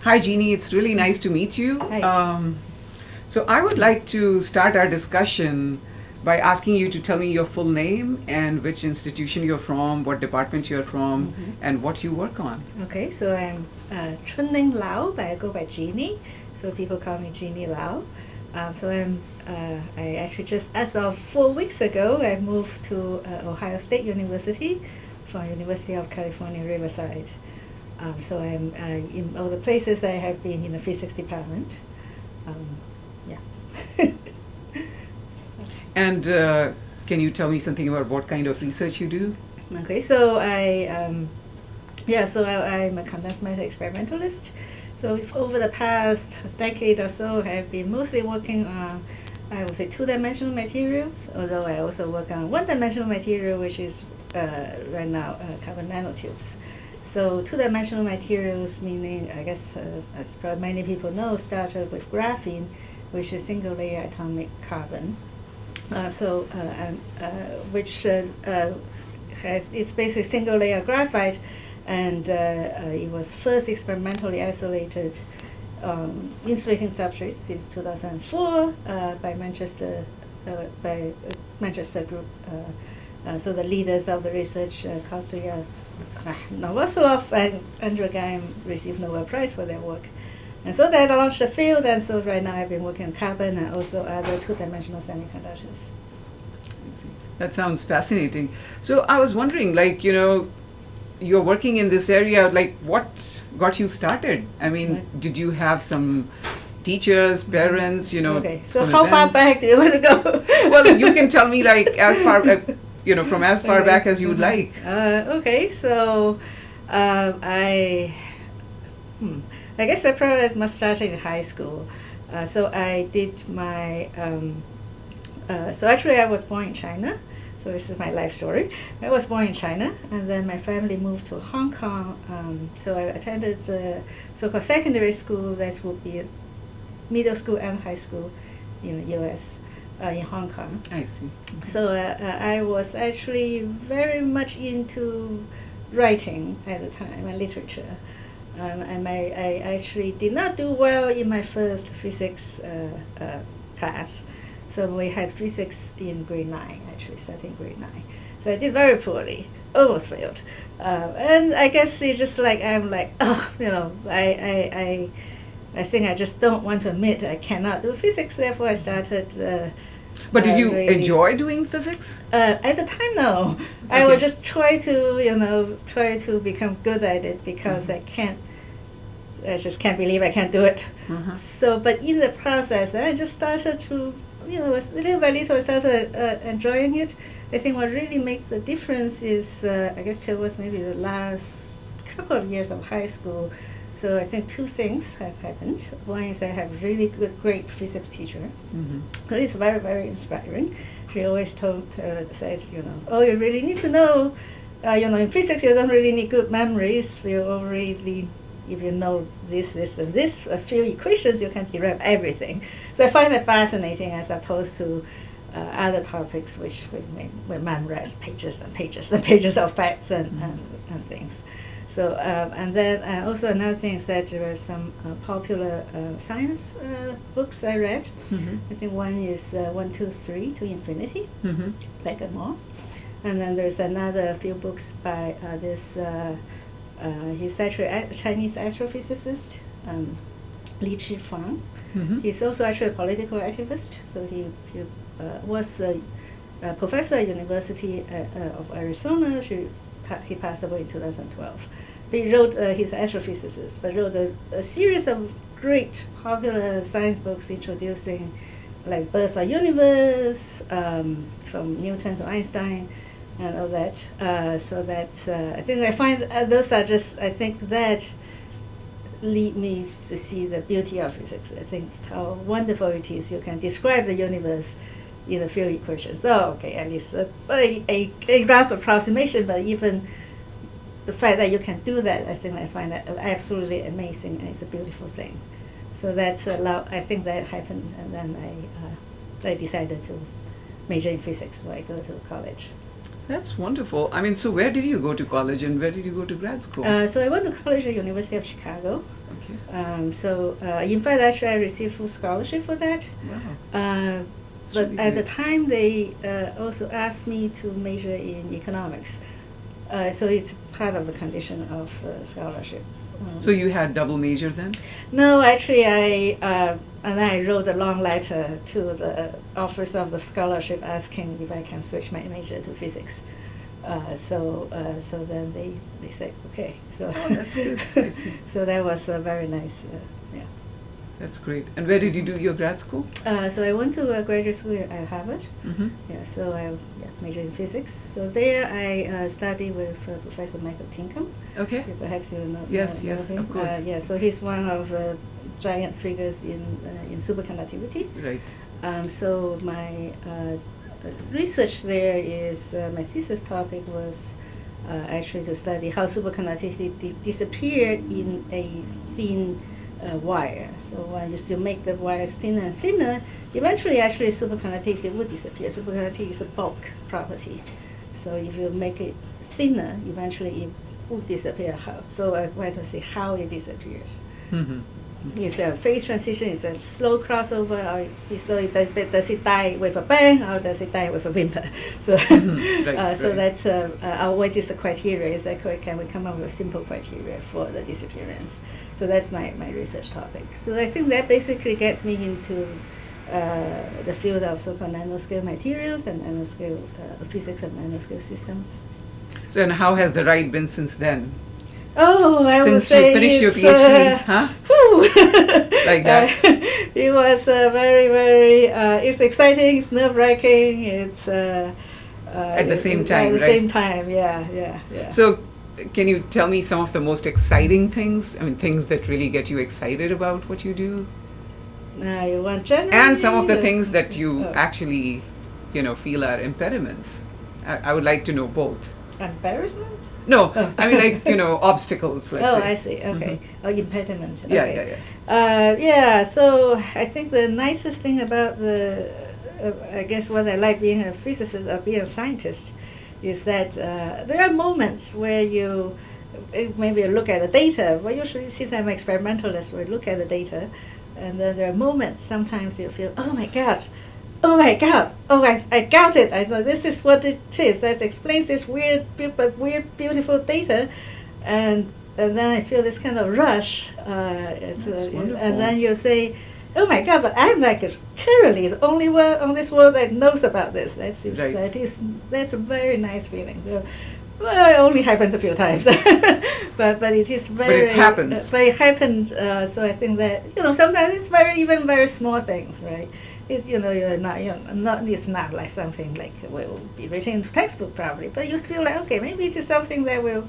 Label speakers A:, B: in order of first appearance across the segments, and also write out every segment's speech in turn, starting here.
A: Hi, Jeannie. It's really nice to meet you.
B: Hi.
A: So I would like to start our discussion by asking you to tell me your full name and which institution you're from, what department you're from, and what you work on.
B: Okay, so I'm Chandralekha Lau, but I go by Jeannie, so people call me Jeannie Lau. I actually just, as of 4 weeks ago, I moved to Ohio State University from University of California, Riverside. So I'm in all the places I have been in the physics department. Yeah.
A: And can you tell me something about what kind of research you do?
B: Okay, so I'm a condensed matter experimentalist. So over the past decade or so, I've been mostly working on, I would say, two-dimensional materials, although I also work on one-dimensional material, which is right now carbon nanotubes. So two-dimensional materials, meaning, I guess, as probably many people know, started with graphene, which is single-layer atomic carbon. It's basically single-layer graphite, and it was first experimentally isolated insulating substrates since 2004 by Manchester group. So the leaders of the research, Kostoyev, Novoselov, and Andrew Geim, received Nobel Prize for their work. And so that launched the field, and so right now I've been working on carbon and also other two-dimensional semiconductors.
A: That sounds fascinating. So I was wondering, you're working in this area, what got you started? I mean, did you have some teachers, parents,
B: Okay, so
A: some
B: how far
A: events?
B: back do you want to go?
A: Well, you can tell me as far, from as far back as you would like.
B: Okay, so I guess I probably must start in high school. So I did my, so actually I was born in China. So this is my life story. I was born in China, and then my family moved to Hong Kong. So I attended the so-called secondary school, that would be middle school and high school in the U.S., in Hong Kong.
A: I see.
B: So I was actually very much into writing at the time and literature. And I actually did not do well in my first physics class. So we had physics in grade 9, actually, starting grade 9. So I did very poorly, almost failed. And I guess it's just I think I just don't want to admit I cannot do physics, therefore I started.
A: But did you
B: really
A: enjoy doing physics?
B: At the time, no. I would just try to become good at it because I just can't believe I can't do it. So, but in the process, I just started to, little by little, I started enjoying it. I think what really makes the difference is, I guess, towards maybe the last couple of years of high school. So I think two things have happened. One is I have really great physics teacher. It's very, very inspiring. She always said, oh, you really need to know, in physics you don't really need good memories. You already, if you know this, and this, a few equations, you can derive everything. So I find that fascinating as opposed to other topics which we memorize pages and pages and pages of facts and things. So, and then also another thing is that there are some popular science books I read. I think one is 1, 2, 3 to Infinity, like and more. And then there's another few books by this, he's actually a Chinese astrophysicist, Li Qifang. He's also actually a political activist, so he was a professor at University of Arizona. He passed away in 2012. He wrote, he's an astrophysicist, but wrote a series of great popular science books introducing birth of universe, from Newton to Einstein, and all that. So that's, I think I find those are just, I think that lead me to see the beauty of physics. I think how wonderful it is. You can describe the universe in a few equations. So, okay, at least a rough approximation, but even the fact that you can do that, I find that absolutely amazing, and it's a beautiful thing. So that's I think that happened, and then I decided to major in physics when I go to college.
A: That's wonderful. I mean, so where did you go to college and where did you go to grad school?
B: So I went to college at University of Chicago.
A: Okay.
B: In fact, actually, I received full scholarship for that.
A: Wow.
B: But
A: really
B: at the
A: great.
B: time, they also asked me to major in economics. So it's part of the condition of the scholarship.
A: So you had double major then?
B: No, actually, I wrote a long letter to the office of the scholarship asking if I can switch my major to physics. So then they said okay. So
A: Oh, that's good. I see.
B: so that was very nice. Yeah.
A: That's great. And where did you do your grad school?
B: So I went to graduate school at Harvard.
A: Mm-hmm.
B: Yeah. So I majored in physics. So there I studied with Professor Michael Tinkham.
A: Okay.
B: Perhaps you know.
A: Yes,
B: know
A: yes,
B: him.
A: of course.
B: Yeah. So he's one of the giant figures in superconductivity.
A: Right.
B: So my research there is my thesis topic was actually to study how superconductivity disappeared in a thin wire. So when you still make the wires thinner and thinner, eventually actually superconductivity would disappear. Superconductivity is a bulk property. So if you make it thinner, eventually it would disappear. So I want to see how it disappears.
A: Mm-hmm.
B: It's a phase transition, it's a slow crossover, does it die with a bang or does it die with a whimper? So,
A: Right.
B: that's what is the criteria? Is that can we come up with a simple criteria for the disappearance? So that's my research topic. So I think that basically gets me into the field of so-called nanoscale materials and nanoscale physics and nanoscale systems.
A: So, and how has the ride been since then?
B: Oh, I would
A: Since
B: say
A: you finished your
B: it's,
A: PhD, huh?
B: whew.
A: Like that.
B: It was very, very. It's exciting. It's nerve-wracking. It's
A: At the same time,
B: At the
A: right?
B: same time, yeah.
A: So, can you tell me some of the most exciting things? I mean, things that really get you excited about what you do,
B: You want generally,
A: and some of the things that you
B: Oh.
A: actually, feel are impediments. I would like to know both.
B: embarrassment.
A: No,
B: Oh.
A: I mean obstacles. Let's say.
B: I see. Okay. Impediment.
A: Yeah,
B: Okay.
A: yeah.
B: So I think the nicest thing about I guess what I like being a physicist or being a scientist, is that there are moments where you maybe look at the data. Well, usually since I'm an experimentalist, we look at the data, and then there are moments. Sometimes you feel, oh my god, I got it. I know this is what it is. That explains this weird, beautiful data, and then I feel this kind of rush.
A: That's wonderful.
B: And then you say, oh my god, but I'm like currently the only one on this world that knows about this. That's a very nice feeling. So, well, it only happens a few times, but it is very.
A: But it happens.
B: But it happened. So I think that sometimes it's even very small things, right? It's you're not it's not like something like will be written in textbook probably, but you feel like okay, maybe it is something that will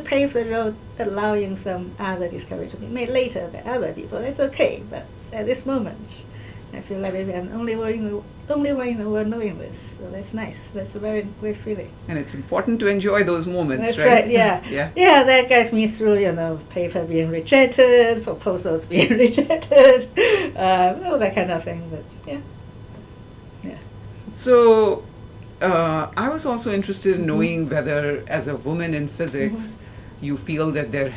B: pave the road, allowing some other discovery to be made later by other people. That's okay, but at this moment, I feel like maybe I'm the only one in the world knowing this. So that's nice. That's a very great feeling.
A: And it's important to enjoy those moments,
B: That's
A: right?
B: right. Yeah.
A: Yeah.
B: That gets me through. Paper being rejected, proposals being rejected, all that kind of thing. But yeah.
A: So, I was also interested in knowing whether, as a woman in physics, you feel that there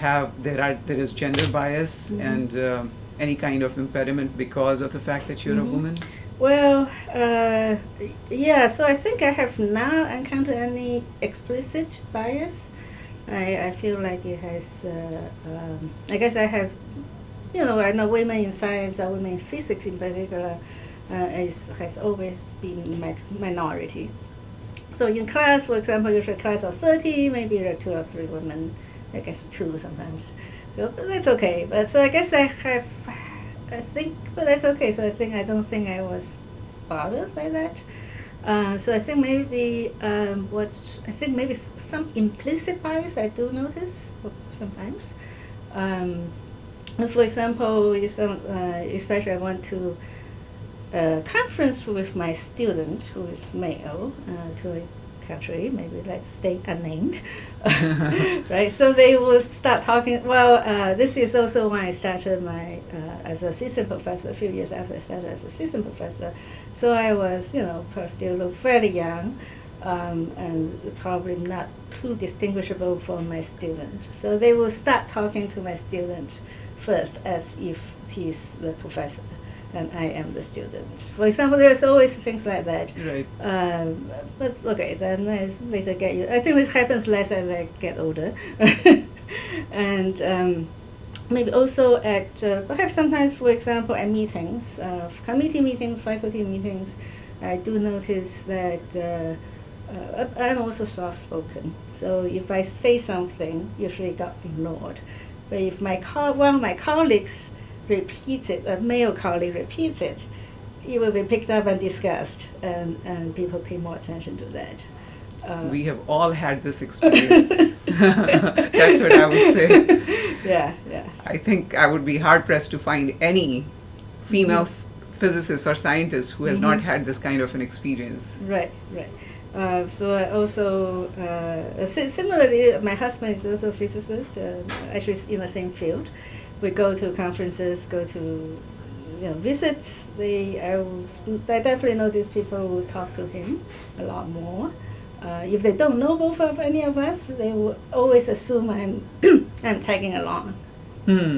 A: is gender bias and any kind of impediment because of the fact that you're a woman.
B: Well, so I think I have not encountered any explicit bias. I feel like it has, I guess I have, I know women in science or women in physics in particular has always been minority. So in class, for example, usually a class of 30, maybe there are 2 or 3 women, I guess 2 sometimes. So that's okay. But so I guess but that's okay. So I don't think I was bothered by that. So I think maybe some implicit bias I do notice sometimes. For example, especially I went to a conference with my student who is male to a country, maybe let's stay unnamed, right? So they will start talking. Well, this is also when I started my as assistant professor. A few years after I started as assistant professor, so I was still look fairly young, and probably not too distinguishable from my student. So they will start talking to my student first as if he's the professor and I am the student. For example, there's always things like that.
A: Right.
B: But okay, then I later get you. I think this happens less as I get older. And maybe also at, perhaps sometimes, for example, at meetings, committee meetings, faculty meetings, I do notice that I'm also soft-spoken. So if I say something, usually got ignored. But if one of my colleagues repeats it, a male colleague repeats it, it will be picked up and discussed, and people pay more attention to that.
A: We have all had this experience. That's what I would say.
B: Yeah.
A: I think I would be hard-pressed to find any female physicist or scientist who has not had this kind of an experience.
B: Right. So I also, similarly, my husband is also a physicist, actually in the same field. We go to conferences, go to visits. I definitely notice people will talk to him a lot more. If they don't know both of any of us, they will always assume I'm tagging along.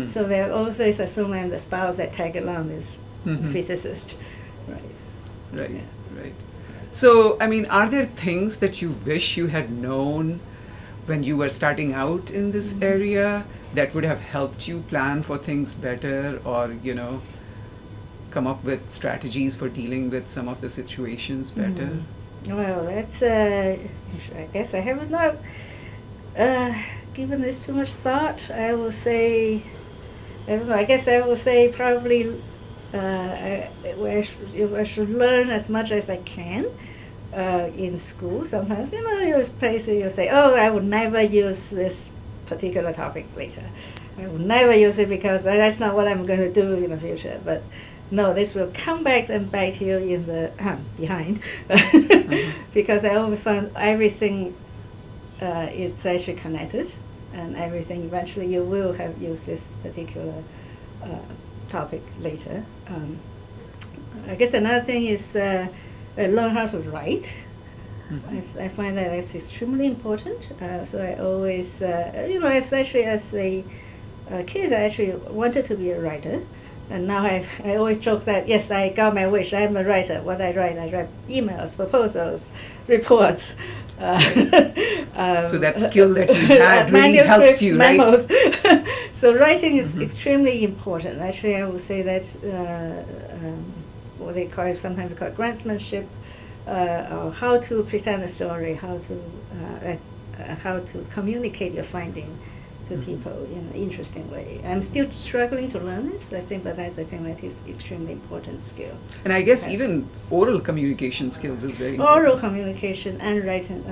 B: So they always assume I'm the spouse that tag along this physicist.
A: Right. So, I mean, are there things that you wish you had known when you were starting out in this area that would have helped you plan for things better, or, come up with strategies for dealing with some of the situations better?
B: Well, that's, I guess I haven't not given this too much thought. I will say, I guess I will say probably I should learn as much as I can in school. Sometimes, you're places you say, oh, I would never use this particular topic later. I will never use it because that's not what I'm going to do in the future. But no, this will come back and bite you in the behind. Because I always found everything it's actually connected, and everything eventually you will have used this particular topic later. I guess another thing is learn how to write. I find that that's extremely important. So I always, especially as a kid, I actually wanted to be a writer. And now I always joke that, yes, I got my wish. I'm a writer. What I write emails, proposals, reports.
A: So that skill that you had really helps you,
B: memos.
A: right?
B: So writing is extremely important. Actually, I would say that's what they call, sometimes called grantsmanship, or how to present a story, how to communicate your finding to people in an interesting way. I'm still struggling to learn this, I think, but that's the thing that is extremely important skill.
A: And I guess even oral communication skills is very important.
B: Oral communication and writing,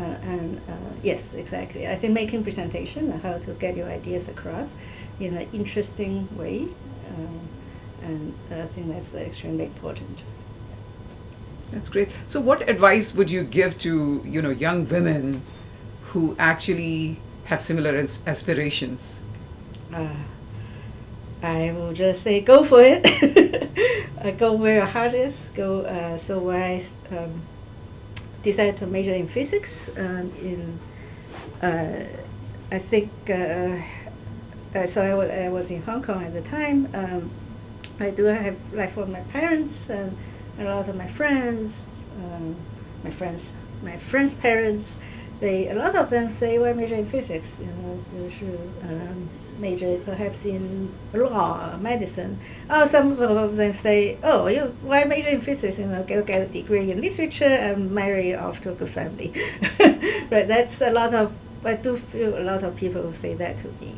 B: yes, exactly. I think making presentation, how to get your ideas across in an interesting way, and I think that's extremely important.
A: That's great. So what advice would you give to, young women who actually have similar aspirations?
B: I will just say go for it. Go where your heart is. Go. So when I decided to major in physics, I think so. I was in Hong Kong at the time. I do have, like, for my parents and a lot of my friends, my friends' parents. A lot of them say, why major in physics? You should major perhaps in law, medicine. Oh, some of them say, why major in physics? Go get a degree in literature and marry off to a good family. Right, that's a lot of, I do feel a lot of people say that to me.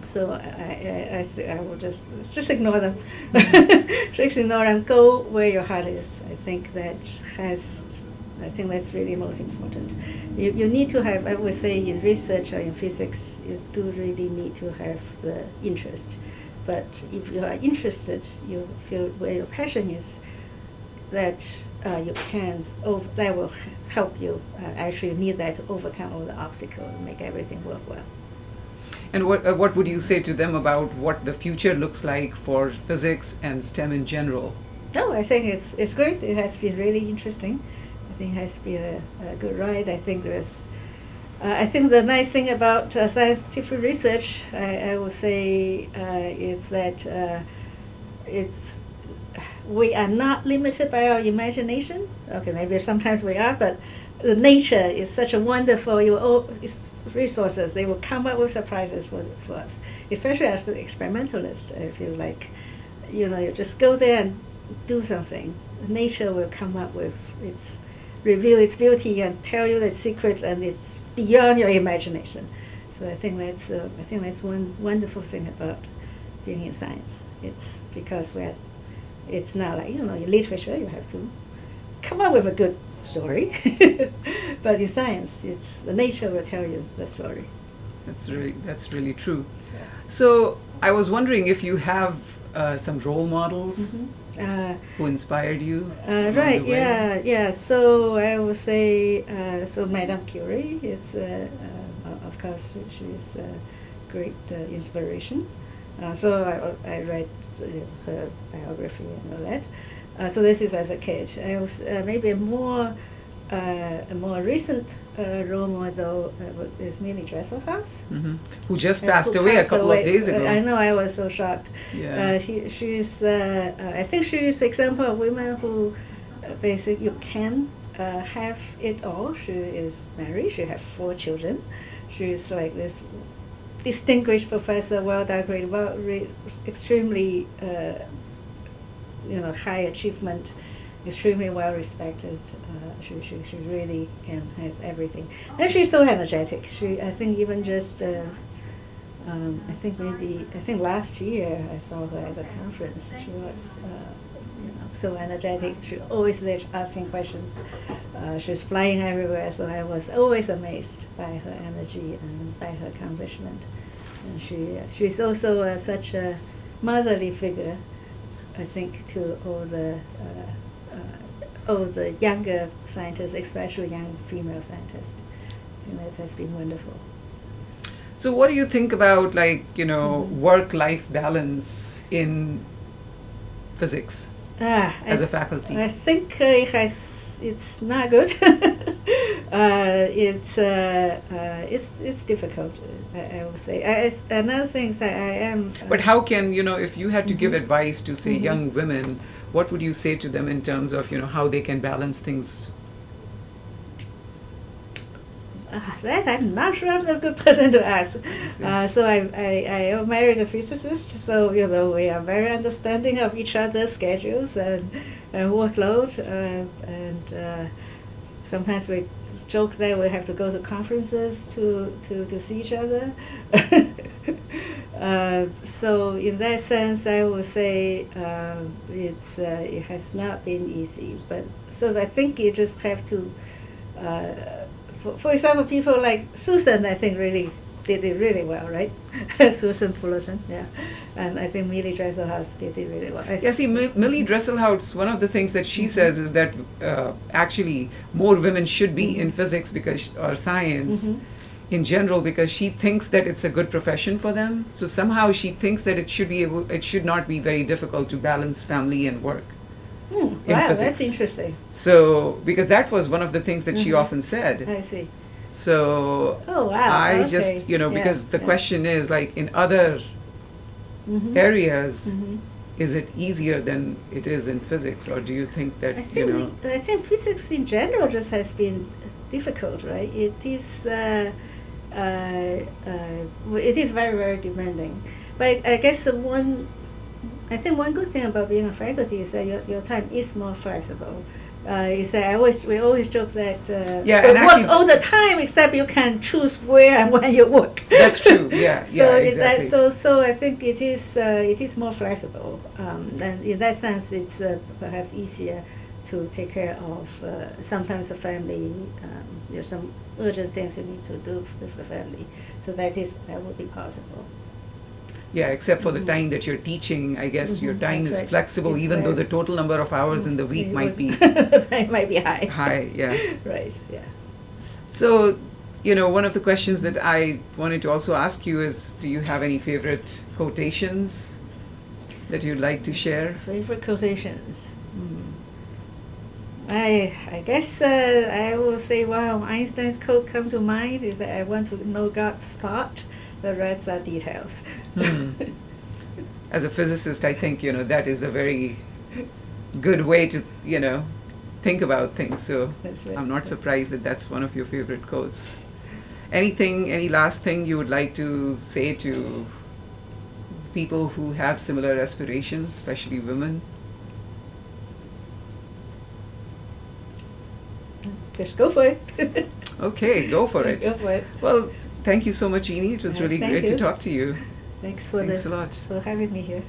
B: So I will just ignore them. Just ignore them. Go where your heart is. I think that's really most important. You need to have, I would say, in research or in physics, you do really need to have the interest. But if you are interested, you feel where your passion is, that that will help you. Actually, you need that to overcome all the obstacles and make everything work well.
A: And what would you say to them about what the future looks like for physics and STEM in general?
B: Oh, I think it's great. It has been really interesting. I think it has been a good ride. I think there's I think the nice thing about scientific research, I would say, is that we are not limited by our imagination. Okay, maybe sometimes we are, but the nature is such a wonderful resources. They will come up with surprises for us, especially as the experimentalist. I feel like, you just go there and do something. Nature will come up with reveal its beauty and tell you the secret, and it's beyond your imagination. So I think that's one wonderful thing about being in science. It's because it's not like in literature you have to come up with a good story, but in science, it's the nature will tell you the story.
A: That's really true. Yeah. So I was wondering if you have some role models who inspired you.
B: Right. Yeah. So I would say so Madame Curie is of course she's a great inspiration. So I read her biography and all that. So this is as a kid. I was maybe a more recent role model is Millie Dresselhaus,
A: who just passed away a couple of days ago.
B: I know, I was so shocked.
A: Yeah.
B: She's I think she is an example of women who basically you can have it all. She is married. She has 4 children. She's like this distinguished professor, well-decorated, extremely high achievement, extremely well respected. She really has everything, and she's so energetic. I think even just I think last year I saw her at a conference. She was so energetic. She always there asking questions. She's flying everywhere. So I was always amazed by her energy and by her accomplishment. And she's also such a motherly figure, I think, to all the younger scientists, especially young female scientists. I think that has been wonderful.
A: So what do you think about work-life balance in physics as a faculty?
B: I think it's not good. It's difficult, I would say. Another thing is that I am.
A: But how can if you had to give advice to say young women, what would you say to them in terms of how they can balance things?
B: That I'm not sure I'm a good person to ask. So I married a physicist, so we are very understanding of each other's schedules and workload, and sometimes we joke that we have to go to conferences to see each other. So in that sense, I would say it has not been easy. But so I think you just have to. For example, people like Susan, I think really did it really well, right? Susan Fullerton, yeah. And I think Millie Dresselhaus did it really well.
A: Millie Dresselhaus, one of the things that she says is that actually more women should be in physics or science in general, because she thinks that it's a good profession for them. So somehow she thinks that it should not be very difficult to balance family and work.
B: Wow,
A: physics.
B: That's interesting.
A: So, because that was one of the things that she often said.
B: I see.
A: So,
B: oh, wow.
A: just, because the question is, like, in other areas, is it easier than it is in physics? Or do you think that,
B: I think physics in general just has been difficult, right? It is very, very demanding. But I guess one good thing about being a faculty is that your time is more flexible. We always joke that we work all the time, except you can choose where and when you work.
A: That's true. Yeah. Exactly.
B: So I think it is more flexible, and in that sense, it's perhaps easier to take care of sometimes the family. There's some urgent things you need to do with the family, so that would be possible.
A: Yeah, except for the time that you're teaching, I guess your time is flexible, even though the total number of hours in the week might be
B: might be high.
A: High, yeah.
B: Right. Yeah.
A: So, one of the questions that I wanted to also ask you is, do you have any favorite quotations that you'd like to share?
B: Favorite quotations. I guess I will say, wow, Einstein's quote come to mind is that I want to know God's thought. The rest are details.
A: As a physicist, I think, that is a very good way to, think about things. So
B: That's right.
A: I'm not surprised that that's one of your favorite quotes. Any last thing you would like to say to people who have similar aspirations, especially women?
B: Just go for it.
A: Okay, go for it.
B: Go for it.
A: Well, thank you so much, Jeannie. It was really
B: Thank
A: great to
B: you.
A: talk to you.
B: Thanks
A: Thanks a lot.
B: for having me here.